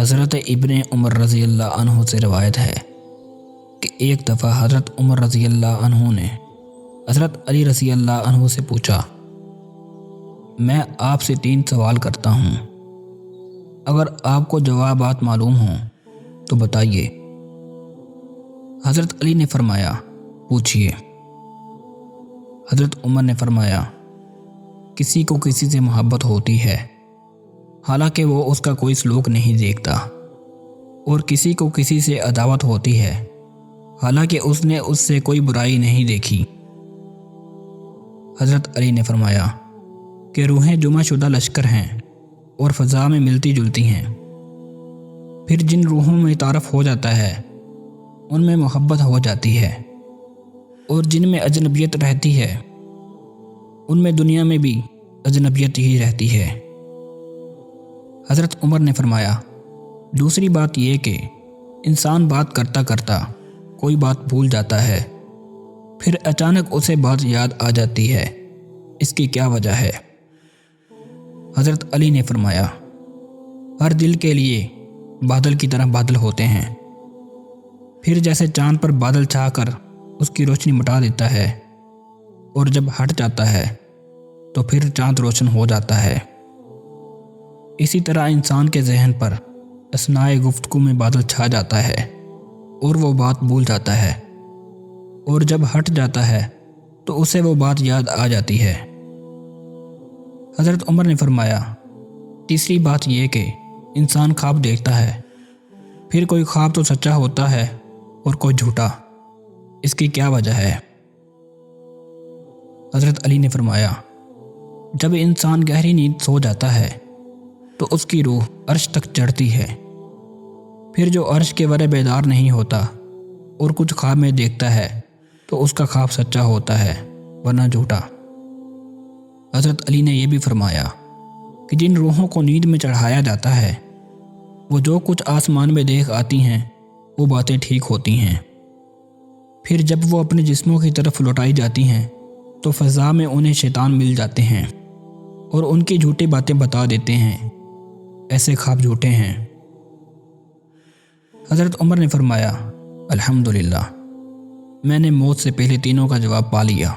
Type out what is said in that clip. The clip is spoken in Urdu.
حضرت ابن عمر رضی اللہ عنہ سے روایت ہے کہ ایک دفعہ حضرت عمر رضی اللہ عنہ نے حضرت علی رضی اللہ عنہ سے پوچھا، میں آپ سے 3 سوال کرتا ہوں، اگر آپ کو جوابات معلوم ہوں تو بتائیے۔ حضرت علی نے فرمایا، پوچھئے۔ حضرت عمر نے فرمایا، کسی کو کسی سے محبت ہوتی ہے حالانکہ وہ اس کا کوئی سلوک نہیں دیکھتا، اور کسی کو کسی سے عداوت ہوتی ہے حالانکہ اس نے اس سے کوئی برائی نہیں دیکھی۔ حضرت علی نے فرمایا کہ روحیں جمع شدہ لشکر ہیں اور فضا میں ملتی جلتی ہیں، پھر جن روحوں میں تعارف ہو جاتا ہے ان میں محبت ہو جاتی ہے، اور جن میں اجنبیت رہتی ہے ان میں دنیا میں بھی اجنبیت ہی رہتی ہے۔ حضرت عمر نے فرمایا، دوسری بات یہ کہ انسان بات کرتا کرتا کوئی بات بھول جاتا ہے، پھر اچانک اسے بات یاد آ جاتی ہے، اس کی کیا وجہ ہے؟ حضرت علی نے فرمایا، ہر دل کے لیے بادل کی طرح بادل ہوتے ہیں، پھر جیسے چاند پر بادل چھا کر اس کی روشنی مٹا دیتا ہے، اور جب ہٹ جاتا ہے تو پھر چاند روشن ہو جاتا ہے، اسی طرح انسان کے ذہن پر اثناء گفتگو میں بادل چھا جاتا ہے اور وہ بات بھول جاتا ہے، اور جب ہٹ جاتا ہے تو اسے وہ بات یاد آ جاتی ہے۔ حضرت عمر نے فرمایا، تیسری بات یہ کہ انسان خواب دیکھتا ہے، پھر کوئی خواب تو سچا ہوتا ہے اور کوئی جھوٹا، اس کی کیا وجہ ہے؟ حضرت علی نے فرمایا، جب انسان گہری نیند سو جاتا ہے تو اس کی روح عرش تک چڑھتی ہے، پھر جو عرش کے ورے بیدار نہیں ہوتا اور کچھ خواب میں دیکھتا ہے تو اس کا خواب سچا ہوتا ہے ورنہ جھوٹا۔ حضرت علی نے یہ بھی فرمایا کہ جن روحوں کو نیند میں چڑھایا جاتا ہے وہ جو کچھ آسمان میں دیکھ آتی ہیں وہ باتیں ٹھیک ہوتی ہیں، پھر جب وہ اپنے جسموں کی طرف لوٹائی جاتی ہیں تو فضا میں انہیں شیطان مل جاتے ہیں اور ان کی جھوٹی باتیں بتا دیتے ہیں، ایسے خواب جھوٹے ہیں۔ حضرت عمر نے فرمایا، الحمدللہ، میں نے موت سے پہلے تینوں کا جواب پا لیا۔